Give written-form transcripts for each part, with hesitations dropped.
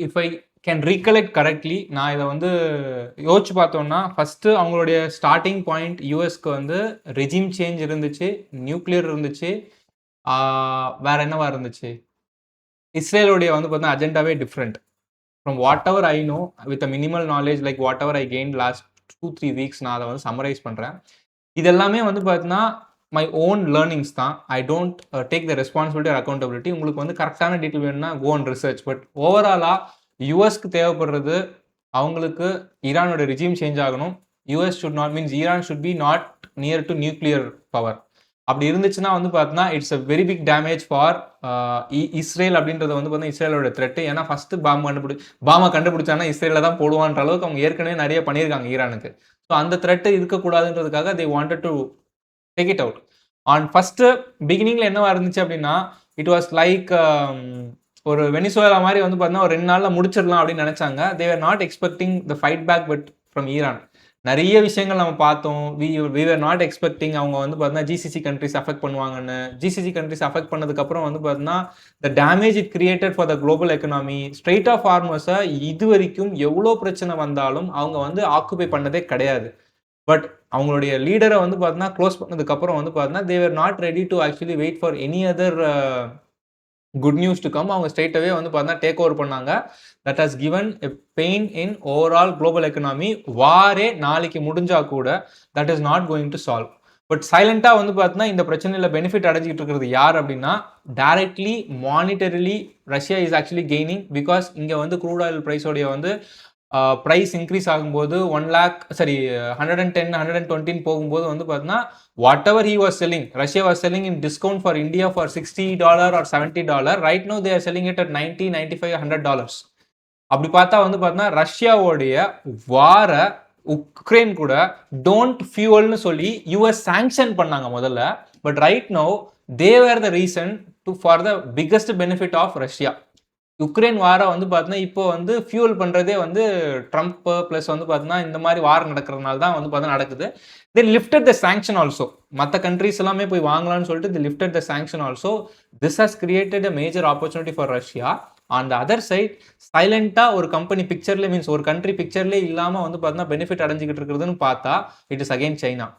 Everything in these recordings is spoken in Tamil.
If I can recollect correctly, நான் இதை வந்து யோசிச்சு பார்த்தோம்னா, ஃபர்ஸ்ட் அவங்களுடைய ஸ்டார்டிங் பாயிண்ட் யூஎஸ்க்கு வந்து ரெஜிம் சேஞ்ச் இருந்துச்சு, நியூக்ளியர் இருந்துச்சு, வேற என்னவா இருந்துச்சு, இஸ்ரேலுடைய வந்து பார்த்தீங்கன்னா அஜெண்டாவே different. From whatever I know with minimal knowledge like whatever I gain last 2-3 weeks, நான் அதை வந்து சம்மரைஸ் பண்ணுறேன். இது எல்லாமே வந்து பார்த்தீங்கன்னா மை ஓன் லேர்னிங்ஸ் தான். I don't take the responsibility or accountability. உங்களுக்கு வந்து கரெக்டான டீட்டெயில் வேணும்னா கோ அண்ட் ரிசர்ச். பட் ஓவராலாக யூஎஸ்க்கு தேவைப்படுறது, அவங்களுக்கு ஈரானோட ரிஜிம் சேஞ்ச் ஆகணும். US should not means Iran should be not near to nuclear power. அப்படி இருந்துச்சுன்னா வந்து பார்த்தீங்கன்னா it's a very big damage for Israel அப்படின்றது வந்து பார்த்தீங்கன்னா இஸ்ரேலோட த்ரெட். ஏன்னா ஃபர்ஸ்ட் பாமை கண்டுபிடிச்சாங்கன்னா இஸ்ரேலில் தான் போடுவான்ற அளவுக்கு அவங்க ஏற்கனவே நிறைய பண்ணியிருக்காங்க ஈரானுக்கு. ஸோ அந்த த்ரெட் இருக்கக்கூடாதுன்றதுக்காக they wanted to take it out. On first பிகினிங்ல என்னவா இருந்துச்சு அப்படின்னா, இட் வாஸ் லைக் ஒரு வெனிசுவேலா மாதிரி வந்து பார்த்தீங்கன்னா ஒரு 2 நாள்ல முடிச்சிடலாம் அப்படின்னு நினைச்சாங்க. They are not expecting the fight back but from Iran. நிறைய விஷயங்கள் நம்ம பார்த்தோம். வி ஆர் நாட் எக்ஸ்பெக்டிங் அவங்க வந்து பார்த்தீங்கன்னா ஜிசிசி கண்ட்ரிஸ் அஃபெக்ட் பண்ணுவாங்கன்னு. ஜிசிசி கண்ட்ரிஸ் அஃபெக்ட் பண்ணதுக்கப்புறம் வந்து பார்த்தீங்கன்னா the damage it created for the global economy. Strait of ஃபார்மர்ஸை இது வரைக்கும் எவ்வளோ பிரச்சனை வந்தாலும் அவங்க வந்து ஆக்குபை பண்ணதே கிடையாது. பட் அவங்களுடைய லீடரை வந்து பார்த்தீங்கன்னா க்ளோஸ் பண்ணதுக்கப்புறம் வந்து பார்த்தீங்கன்னா they are not ready to actually wait for any other good news to come. அவங்க ஸ்ட்ரெயிட்டாகவே வந்து பார்த்தீங்கன்னா டேக் ஓவர் பண்ணாங்க. That has given a pain in overall global economy. வாரே நாளைக்கு முடிஞ்சா கூட that is not going to solve. But சைலண்டாக வந்து பார்த்தீங்கன்னா இந்த பிரச்சனையில் பெனிஃபிட் அடைஞ்சிட்டு இருக்கிறது யார் அப்படின்னா, directly monetarily Russia is actually gaining. Because இங்கே வந்து க்ரூட் ஆயில் ப்ரைஸோடைய வந்து ப்ரைஸ் இன்க்ரீஸ் ஆகும்போது 110 120 போகும்போது வந்து பார்த்தீங்கன்னா whatever he was selling, Russia was selling in discount for India for $60 or $70. Right now they are selling it at $90, $95, $100. அப்படி பார்த்தா வந்து பார்த்தீங்கன்னா ரஷ்யாவோடைய வார உக்ரைன் கூட டோன்ட் ஃபியூவல்னு சொல்லி யூஎஸ் சாங்ஷன் பண்ணாங்க முதல்ல. But right now they were the reason to for the biggest benefit of Russia. Ukraine வாரம் வந்து பார்த்தீங்கன்னா இப்போ வந்து ஃபியூல் பண்ணுறதே வந்து ட்ரம்ப் ப்ளஸ் வந்து பார்த்தீங்கன்னா இந்த மாதிரி வாரம் நடக்கிறதுனால தான் வந்து பார்த்தீங்கன்னா நடக்குது. Then lifted the sanction also. மற்ற கண்ட்ரீஸ் எல்லாமே போய் வாங்கலாம்னு சொல்லிட்டு they lifted the sanction also. This has created a major opportunity for Russia. On the other side சைலண்டாக ஒரு கம்பெனி பிக்சர்லேயே மீன்ஸ் ஒரு கண்ட்ரி பிக்சர்லேயே இல்லாமல் வந்து பார்த்தீங்கன்னா பெனிஃபிட் அடைஞ்சிக்கிட்டு இருக்கிறதுன்னு பார்த்தா இட் இஸ் அகெயின் சைனா.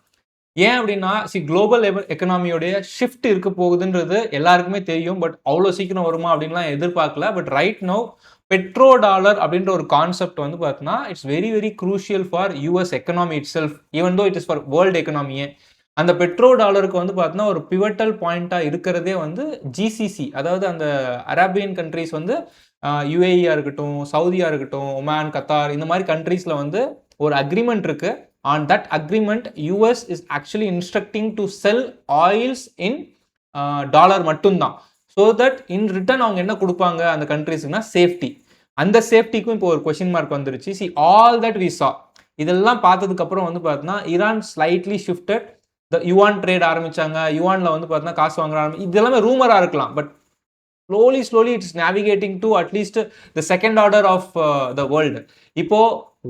ஏன் அப்படின்னா குளோபல் எக்கனாமியோடைய ஷிஃப்ட் இருக்க போகுதுன்றது எல்லாருக்குமே தெரியும். பட் அவ்வளோ சீக்கிரம் வருமா அப்படின்லாம் எதிர்பார்க்கல. But right now petro dollar அப்படின்ற ஒரு கான்செப்ட் வந்து பார்த்தீங்கன்னா it's very very crucial for US economy itself, even though it is for world எக்கனாமியே. அந்த பெட்ரோ டாலருக்கு வந்து பார்த்தீங்கன்னா ஒரு பிவட்டல் பாயிண்டாக இருக்கிறதே வந்து ஜிசிசி, அதாவது அந்த அரேபியன் கண்ட்ரிஸ் வந்து யுஏஇயா இருக்கட்டும், சவுதியா இருக்கட்டும், ஒமான், கத்தார், இந்த மாதிரி கண்ட்ரீஸில் வந்து ஒரு அக்ரிமெண்ட் இருக்கு. On that agreement, US is actually instructing to sell oils in dollar மட்டும்தான். ஸோ தட் இன் ரிட்டர்ன் அவங்க என்ன கொடுப்பாங்க அந்த கண்ட்ரிஸ்க்குனா சேஃப்டி. அந்த சேஃப்டிக்கும் இப்போ ஒரு கொஸ்டின் மார்க் வந்துருச்சு. See all that we saw, இதெல்லாம் பார்த்ததுக்கு அப்புறம் வந்து பார்த்தீங்கன்னா Iran slightly shifted the yuan trade ஆரம்பிச்சாங்க. யுவான்ல வந்து பார்த்தீங்கன்னா காசு வாங்குற இதெல்லாமே ரூமரா இருக்கலாம். But slowly it is navigating to at least the second order of the world. இப்போ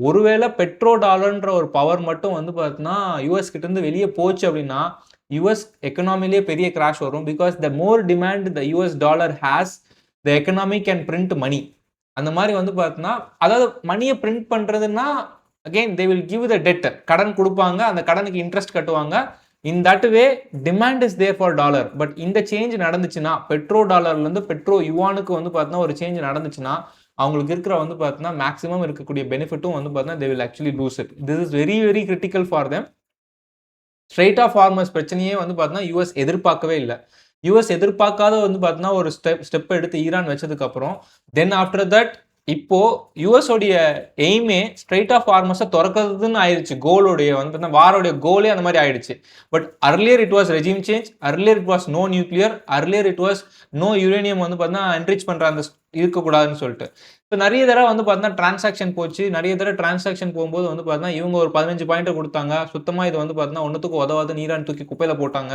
ஒருவேளை பெட்ரோ டாலர்ன்ற ஒரு பவர் மட்டும் வந்து பார்த்தீங்கன்னா யூஎஸ் கிட்ட இருந்து வெளியே போச்சு அப்படின்னா யூஎஸ் எக்கனாமிலேயே பெரிய கிராஷ் வரும். Because the more demand the US dollar has, the economy can print money. அந்த மாதிரி வந்து பார்த்தீங்கன்னா அதாவது மணியை பிரிண்ட் பண்ணுறதுன்னா again they will give the debt, கடன் கொடுப்பாங்க, அந்த கடனுக்கு இன்ட்ரெஸ்ட் கட்டுவாங்க. In that way demand is there for dollar. But இந்த சேஞ்ச் நடந்துச்சுன்னா பெட்ரோ டாலர்லேருந்து பெட்ரோ யுவானுக்கு வந்து பார்த்தீங்கன்னா ஒரு சேஞ்ச் நடந்துச்சுன்னா அவங்களுக்கு இருக்கிற வந்து பார்த்தீங்கன்னா மேக்ஸிமம் இருக்கக்கூடிய பெனிஃபிட்டும் வந்து பார்த்தீங்கன்னா they will actually lose it. This is very very critical for them. Strait of Hormuz பிரச்சனையே வந்து பார்த்தீங்கன்னா யூஎஸ் எதிர்பார்க்கவே இல்லை. யூஎஸ் எதிர்பார்க்காத வந்து பார்த்தீங்கன்னா ஒரு ஸ்டெப் எடுத்து ஈரான் வச்சதுக்கு அப்புறம் தென் ஆஃப்டர் தட் இப்போ யூஎஸ் உடைய எய்மே ஸ்ட்ரெயிட் ஆஃப் ஃபார்மர்ஸை திறக்கிறதுன்னு ஆயிடுச்சு. கோலோடைய வந்து வாரோடைய கோலே அந்த மாதிரி ஆயிடுச்சு. But earlier it was regime change, earlier it was no nuclear, earlier it was no uranium வந்து பார்த்தீங்கன்னா என்ரிச் பண்ணுற அந்த இருக்கக்கூடாதுன்னு சொல்லிட்டு. ஸோ நிறைய தடவை வந்து பார்த்தீங்கன்னா டிரான்சாக்ஷன் போச்சு. நிறைய தடவை டிரான்சாக்ஷன் போகும்போது வந்து பார்த்தீங்கன்னா இவங்க ஒரு 15 பாயிண்ட் கொடுத்தாங்க. சுத்தமாக இது வந்து பார்த்தீங்கன்னா ஒன்றுத்துக்கு உதவாது ஈரான் தூக்கி குப்பையில் போட்டாங்க.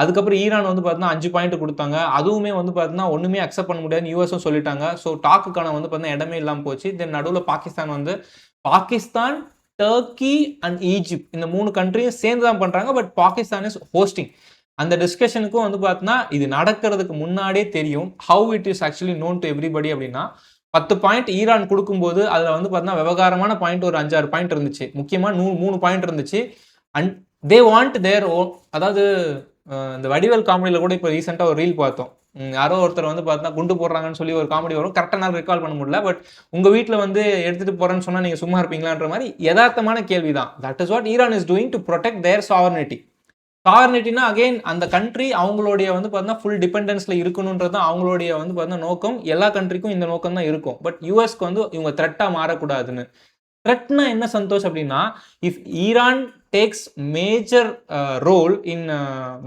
அதுக்கப்புறம் ஈரான் வந்து பார்த்தீங்கன்னா 5 பாயிண்ட் கொடுத்தாங்க. அதுவுமே வந்து பார்த்தீங்கன்னா ஒன்றுமே அக்செப்ட் பண்ண முடியாதுன்னு யூஎஸும் சொல்லிட்டாங்க. ஸோ டாக்குக்கான வந்து பார்த்தீங்கன்னா இடமே இல்லாமல் போச்சு. தென் நடுவில் பாகிஸ்தான், டர்க்கி அண்ட் ஈஜிப்ட் இந்த 3 கண்ட்ரியும் சேர்ந்து தான் பண்ணுறாங்க. But Pakistan is hosting. அந்த டிஸ்கஷனுக்கும் வந்து பார்த்தீங்கன்னா இது நடக்கிறதுக்கு முன்னாடியே தெரியும். How it is actually known to everybody அப்படின்னா 10 பாயிண்ட் ஈரான் கொடுக்கும்போது அதில் வந்து பார்த்தீங்கன்னா விவகாரமான பாயிண்ட் ஒரு 5-6 பாயிண்ட் இருந்துச்சு, முக்கியமாக 3 பாயிண்ட் இருந்துச்சு. And they want their own. அதாவது இந்த வடிவேல் காமெடியில் கூட இப்போ ரீசெண்டாக ஒரு ரீல் பார்த்தோம். யாரோ ஒருத்தர் வந்து பார்த்தீங்கன்னா குண்டு போடுறாங்கன்னு சொல்லி ஒரு காமெடி வரும், கரெக்டாக நான் ரெக்கால் பண்ண முடியல. பட் உங்கள் வீட்டில் வந்து எடுத்துகிட்டு போகிறேன்னு சொன்னால் நீங்கள் சும்மா இருப்பீங்களான்ற மாதிரி யதார்த்தமான கேள்வி தான். That is what Iran is doing to protect their sovereignty. சாவர்னிட்டினா அகெயின் அந்த கண்ட்ரி அவங்களுடைய வந்து பார்த்தீங்கன்னா ஃபுல் டிபெண்டன்ஸில் இருக்கணுன்றது தான் அவங்களுடைய வந்து பார்த்தீங்கன்னா நோக்கம். எல்லா கண்ட்ரிக்கும் இந்த நோக்கம் தான் இருக்கும். பட் யூஎஸ்க்கு வந்து இவங்க த்ரெட்டாக மாறக்கூடாதுன்னு. த்ரெட்னா என்ன சந்தோஷ் அப்படின்னா, if Iran takes major role in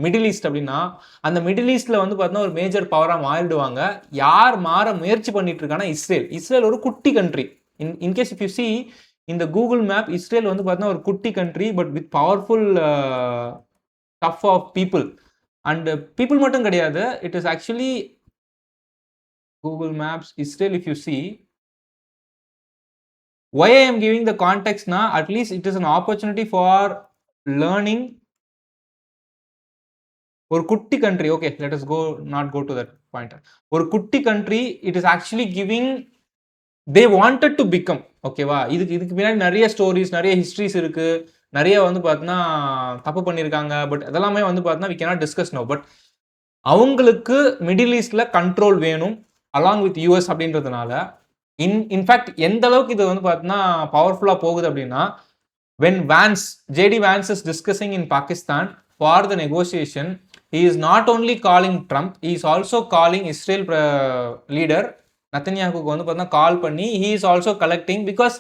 Middle East அப்படின்னா, அந்த மிடில் ஈஸ்ட்ல வந்து பார்த்தீங்கன்னா ஒரு மேஜர் பவராக மாறிடுவாங்க. யார் மாற முயற்சி பண்ணிட்டு இருக்காங்கன்னா இஸ்ரேல். இஸ்ரேல் ஒரு குட்டி country. In case if you see இந்த கூகுள் மேப், இஸ்ரேல் வந்து பார்த்தீங்கன்னா ஒரு குட்டி country but with powerful tough of people. And people மட்டும் கிடையாது, it is actually Google maps Israel. If you see why I am giving the context na, at least it is an opportunity for learning. ஒரு குட்டி country, okay let us go not go to that point. ஒரு குட்டி country, it is actually giving, they wanted to become, ஓகேவா? இதுக்கு பின்னாடி நிறைய ஸ்டோரிஸ், நிறைய ஹிஸ்ட்ரிஸ் இருக்கு, நிறைய வந்து பார்த்தீங்கன்னா தப்பு பண்ணியிருக்காங்க. பட் அதெல்லாமே வந்து பார்த்தீங்கன்னா we cannot discuss now. But அவங்களுக்கு மிடில் ஈஸ்ட்ல கண்ட்ரோல் வேணும் அலாங் வித் யூஎஸ் அப்படின்றதுனால இன்ஃபேக்ட் எந்த அளவுக்கு இது வந்து பார்த்தீங்கன்னா பவர்ஃபுல்லாக போகுது அப்படின்னா, when JD Vance is discussing in Pakistan for the negotiation, he is not only calling Trump, he is also calling Israel leader நெத்தன்யாகுக்கு வந்து பார்த்தீங்கன்னா கால் பண்ணி he is also collecting, because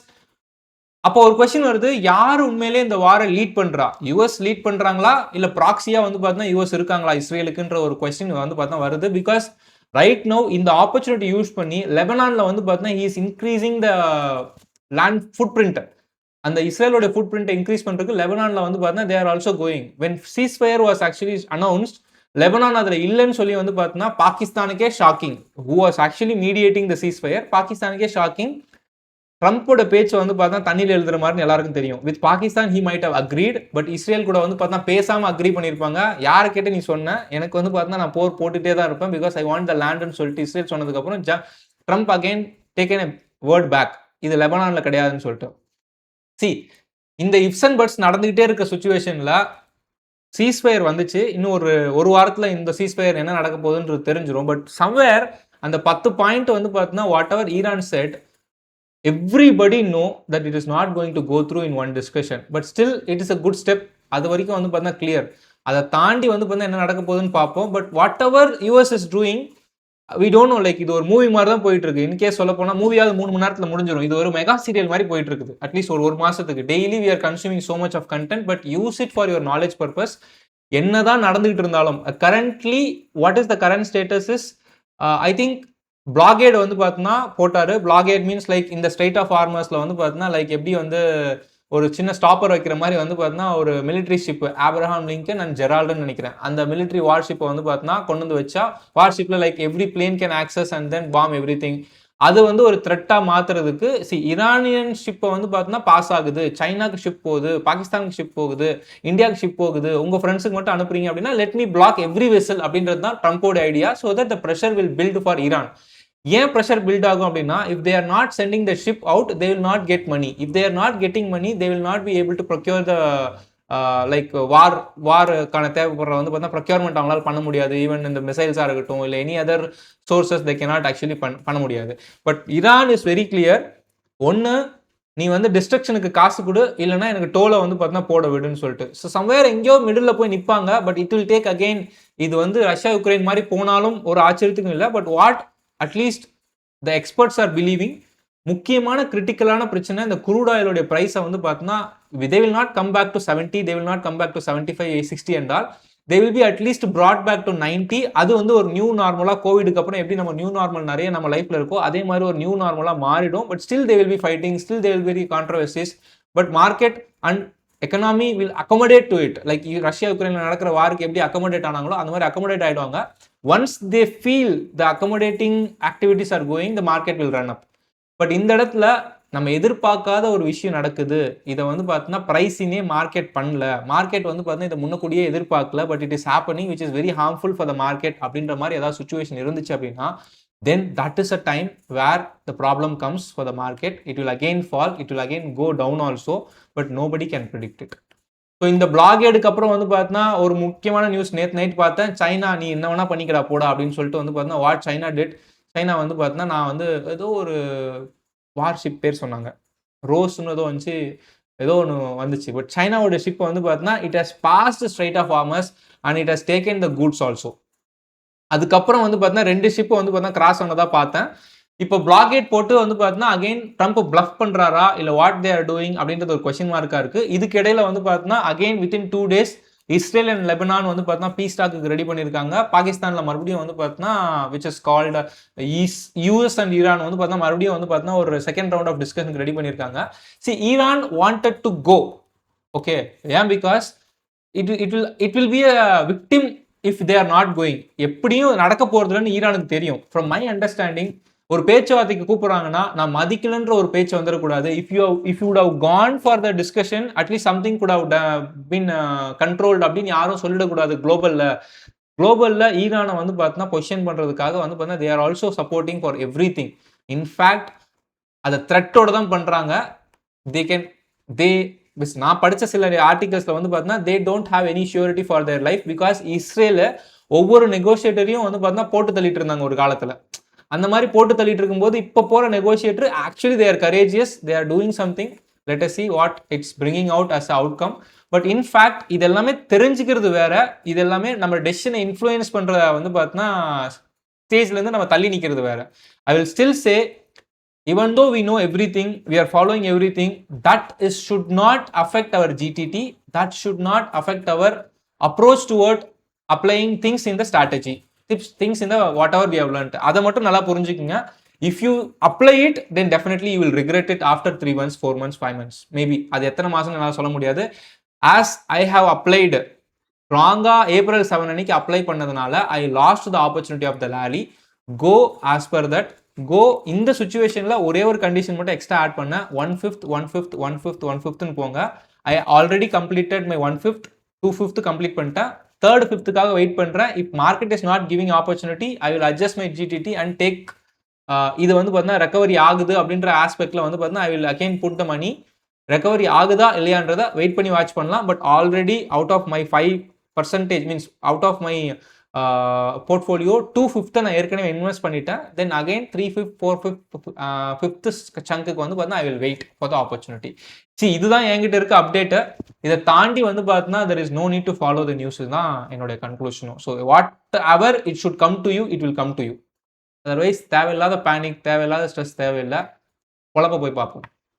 அப்போ ஒரு கொஸ்டின் வருது, யார் உண்மையிலே இந்த வாரை லீட் பண்றா? யூஎஸ் லீட் பண்றாங்களா இல்ல ப்ராக்சியா வந்து பார்த்தீங்கன்னா யூஎஸ் இருக்காங்களா இஸ்ரேலுக்குன்ற ஒரு கொஸ்டின் வந்து பார்த்தா வருது. பிகாஸ் ரைட் நோ இந்த ஆப்பர்ச்சுனிட்டி யூஸ் பண்ணி லெபனான்ல வந்து பார்த்தீங்கன்னா he is increasing the land footprint. அந்த இஸ்ரேலோட ஃபுட் பிரிண்ட் இன்க்ரீஸ் பண்றதுக்கு லெபனான்ல வந்து பார்த்தீங்கன்னா they are also going. When ceasefire was actually announced, லெபனான் அதுல இல்லைன்னு சொல்லி வந்து பார்த்தீங்கன்னா பாகிஸ்தானுக்கே shocking. Who was actually mediating the ceasefire, பாகிஸ்தானுக்கே ஷாக்கிங். ட்ரம்ப்போட பேச்சு வந்து பார்த்தா தண்ணியில் எழுதுற மாதிரி எல்லாருக்கும் தெரியும். With Pakistan he might have agreed, but Israel கூட வந்து பார்த்தா பேசாம அக்ரி பண்ணியிருப்பாங்க. யாரை கேட்டு நீ சொன்ன, எனக்கு வந்து பார்த்தா நான் போர் போட்டுட்டே தான் இருப்பேன் பிகாஸ் ஐ வாண்ட் த லேண்ட்னு சொல்லிட்டு இஸ்ரேல் சொன்னதுக்கப்புறம் Trump again taken a word back, இது லெபனான்ல கிடையாதுன்னு சொல்லிட்டு. சி இந்த இஃப்ஸ் அண்ட் பட்ஸ் நடந்துகிட்டே இருக்க சுச்சுவேஷன்ல சீஸ்ஃபயர் வந்துச்சு. இன்னும் ஒரு வாரத்தில் இந்த சீஸ்ஃபயர் என்ன நடக்க போகுதுன்றது தெரிஞ்சிடும். பட் சம்வேர் அந்த 10 பாயிண்ட் வந்து பார்த்தீங்கன்னா what ever Iran set, everybody know that it is not going to go through in one discussion, but still it is a good step. அது வரைக்கும் வந்து பார்த்தா கிளியர். அதை தாண்டி வந்து பார்த்தா என்ன நடக்க போகுதுன்னு பார்ப்போம். But what ever US is doing we don't know. Like இது ஒரு மூவி மாதிரி தான் போயிட்டு இருக்கு. இன்கேஸ் சொல்ல போனால் மூவியாவது 3 மணி நேரத்தில் முடிஞ்சிடும். இது ஒரு மெகா சீரியல் மாதிரி போயிட்டு இருக்குது. அட்லீஸ்ட் ஒரு மாசத்துக்கு daily we are consuming so much of content, but use it for your knowledge purpose. என்னதான் நடந்துகிட்டு இருந்தாலும் currently what is the current status is, I think பிளாகேட் வந்து பார்த்தீங்கன்னா போட்டாரு. பிளாகேட் மீன்ஸ் லைக் இந்த ஸ்ட்ரைட் ஆஃப் ஹார்மர்ஸ்ல வந்து பார்த்தீங்கன்னா லைக் எப்படி வந்து ஒரு சின்ன ஸ்டாப்பர் வைக்கிற மாதிரி வந்து பார்த்தீங்கன்னா ஒரு military ship, Abraham Lincoln and ஜெரால்டுன்னு நினைக்கிறேன், அந்த மிலிட்ரி வார்ஷிப்பை வந்து பார்த்தீங்கன்னா கொண்டு வந்து வச்சா, வார்ஷிப்ல like every plane can access and then bomb everything. அது வந்து ஒரு த்ரெட்டா மாத்துறதுக்கு இரானியன் ஷிப்பை வந்து பார்த்தீங்கன்னா பாஸ் ஆகுது, சைனாக்கு ஷிப் போகுது, பாகிஸ்தானுக்கு ஷிப் போகுது, இந்தியாவுக்கு ஷிப் போகுது, உங்க ஃப்ரெண்ட்ஸுக்கு மட்டும் அனுப்புறீங்க அப்படின்னா let me block every vessel அப்படின்றது தான் ட்ரம்போட idea. So that the pressure will build for Iran. ஏன் ப்ரெஷர் பில்ட் ஆகும் அப்படின்னா, if they are not sending the ship out they will not get money. If they are not getting money they will not be able to procure the like வாருக்கான தேவைப்படுற வந்து பார்த்தா ப்ரொக்யூர்மெண்ட் அவங்களால பண்ண முடியாது. ஈவன் இந்த மிசைல்ஸாக இருக்கட்டும் இல்லை any other sources they cannot actually பண்ண முடியாது. But Iran is very clear. ஒன்று, நீ வந்து டிஸ்ட்ரக்ஷனுக்கு காசு கொடு, இல்லைன்னா எனக்கு டோலை வந்து பார்த்தீங்கன்னா போட விடுன்னு சொல்லிட்டு. ஸோ சம்வேர் எங்கேயோ மிடில் போய் நிற்பாங்க. But it will take again, இது வந்து ரஷ்யா யுக்ரைன் மாதிரி போனாலும் ஒரு ஆச்சரியத்துக்கும் இல்லை. But what at least the experts are believing, முக்கியமான கிரிட்டிக்கலான பிரச்சனை இந்த குரூட் ஆயிலோடைய ப்ரைஸை வந்து பார்த்தீங்கன்னா they will not come back to 70, they will not come back to 75, 60 and all. They will be at least brought back to 90. அது வந்து ஒரு நியூ நார்மலாக கோவிடுக்கு அப்புறம் எப்படி நம்ம நியூ நார்மல் நிறைய நம்ம லைஃப்ல இருக்கோ அதே மாதிரி ஒரு நியூ நார்மலாக மாறிடும். But still they will be fighting, still they will be controversies. But market and economy will accommodate to it. Like Russia யுக்ரைன்ல நடக்கிற வாருக்கு எப்படி அக்கமடேட் ஆனாங்களோ அந்த மாதிரி அக்கமடேட் ஆயிடுவாங்க. Once they feel the accommodating activities are going, the market will run up. But இந்த இடத்துல நம்ம எதிர்பார்க்காத ஒரு விஷயம் நடக்குது. இதை வந்து பார்த்தீங்கன்னா ப்ரைஸிங்கே மார்க்கெட் பண்ணல, மார்க்கெட் வந்து பார்த்தீங்கன்னா இதை முன்னக்கூடியே எதிர்பார்க்கல, but it is happening which is very harmful for the market அப்படின்ற மாதிரி ஏதாவது சுச்சுவேஷன் இருந்துச்சு அப்படின்னா then that is a time where the problem comes for the market. It will again fall, it will again go down also, but nobody can predict it. So இந்த பிளாகேடுக்கு அப்புறம் வந்து பார்த்தீங்கன்னா ஒரு முக்கியமான நியூஸ் நேற்று நைட் பார்த்தேன். சைனா நீ என்ன வேணா பண்ணிக்கிறா போடா அப்படின்னு சொல்லிட்டு வந்து பார்த்தீங்கன்னா வாட் சைனா டிட். சைனா வந்து பார்த்தீங்கன்னா நான் வந்து ஏதோ ஒரு வார்ஷிப் பேர் சொன்னாங்க, ரோஸ்னு ஏதோ வந்துச்சு, ஏதோ ஒன்று வந்துச்சு. பட் சைனாவோட ஷிப் வந்து பார்த்தீங்கன்னா it has passed strait of Hormuz and it has taken the goods also. அதுக்கப்புறம் வந்து பார்த்தீங்கன்னா 2 ஷிப் வந்து பார்த்தீங்கன்னா கிராஸ் ஆனதா பார்த்தேன். இப்போ பிளாகேட் போட்டு வந்து பார்த்தீங்கன்னா அகைன் ட்ரம்ப் பிளஃப் பண்றாரா இல்லை வாட் தே ஆர் டூயிங் அப்படின்றது ஒரு கொஸ்டின் மார்க்கா இருக்கு. இதுக்கு இடையில வந்து பார்த்தீங்கன்னா again within 2 days Israel and Lebanon வந்து பார்த்தீங்கன்னா பீஸ் டாக்கு ரெடி பண்ணியிருக்காங்க. பாகிஸ்தான்ல மறுபடியும் வந்து பார்த்தீங்கன்னா which is called US and Iran வந்து பார்த்தீங்கன்னா மறுபடியும் வந்து பார்த்தீங்கன்னா ஒரு second round of discussion ready பண்ணியிருக்காங்க. See Iran wanted to go, okay, ஏன் because it will be a victim if they are not going. எப்படியும் நடக்க போறதுலன்னு ஈரானுக்கு தெரியும். ஃப்ரம் மை அண்டர்ஸ்டாண்டிங் ஒரு பேச்சுவார்த்தைக்கு கூப்பிடுறாங்கன்னா நான் மதிக்கலன்ற ஒரு பேச்சு வந்துடக்கூடாது. If you would have gone for the discussion at least something good have been controlled அப்படின்னு யாரும் சொல்லிடக்கூடாது. குளோபல்ல ஈரானை வந்து பார்த்தீங்கன்னா பொசிஷன் பண்றதுக்காக வந்து பார்த்தீங்கன்னா they are also supporting for every thing. In fact அதை த்ரெட்டோட தான் பண்றாங்க. நான் படிச்ச சில ஆர்டிகல்ஸ்ல வந்து பார்த்தீங்கன்னா they don't have any surety for their life because இஸ்ரேல ஒவ்வொரு நெகோசியேட்டரையும் வந்து பார்த்தீங்கன்னா போட்டு தள்ளிட்டு இருந்தாங்க ஒரு காலத்துல. அந்த மாதிரி போட்டு தள்ளிட்டு இருக்கும்போது இப்போ போற negotiator actually they are courageous, they are doing something. Let us see what it's bringing out as a outcome. But in fact இது எல்லாமே தெரிஞ்சுக்கிறது வேற, இது எல்லாமே நம்ம டெசிஷனை இன்ஃப்ளூயன்ஸ் பண்றத வந்து பார்த்தீங்கன்னா ஸ்டேஜ்ல இருந்து நம்ம தள்ளி நிற்கிறது வேற. I will still say even though we know everything, we are following everything, that should not affect our GTT, that should not affect our approach toward applying things in the strategy, things in the whatever we have learned. அதை மட்டும் நல்லா புரிஞ்சுக்குங்க. If you apply it, then definitely you will regret it after 3 months, 4 months, 5 months, maybe. அது எத்தனை மாசம் என்னால் சொல்ல முடியாது. As I have applied ராங்கா April 7 அன்னைக்கு அப்ளை பண்ணதுனால I lost the opportunity of the rally. Go as per that. கோ இந்த சுச்சுவேஷன்ல ஒரே ஒரு கண்டிஷன் மட்டும் எக்ஸ்ட்ரா ஆட் பண்ண 1/5 1/5 1/5 1/5ன்னு போங்க. I already completed my 1/5 2/5 complete பண்ணிட்டேன். 3rd 5th வெயிட் பண்றேன். If market is not giving opportunity I will adjust my GTT and take. இது வந்து பார்த்தீங்கன்னா ரெக்கவரி ஆகுது அப்படின்ற ஆஸ்பெக்ட்ல வந்து பார்த்தீங்கன்னா I will again put the money. Recovery ஆகுதா இல்லையான்றதை வெயிட் பண்ணி வாட்ச் பண்ணலாம். But already out of my 5% means out of my portfolio 2/5 நான் ஏற்கனவே இன்வெஸ்ட் பண்ணிட்டேன். தென் அகைன் 3/5 4/5 5th சங்குக்கு வந்து பார்த்தீங்கன்னா I will wait for the opportunity. See இதுதான் என்கிட்ட இருக்க அப்டேட்டு. இதை தாண்டி வந்து பார்த்தீங்கன்னா there is no need to follow the news தான் என்னுடைய கன்க்ளூஷனும். So whatever it should come to you, it will come to you. Otherwise தேவையில்லாத பேனிக், தேவையில்லாத ஸ்ட்ரெஸ் தேவையில்லை. குழப்ப போய் பார்ப்போம்.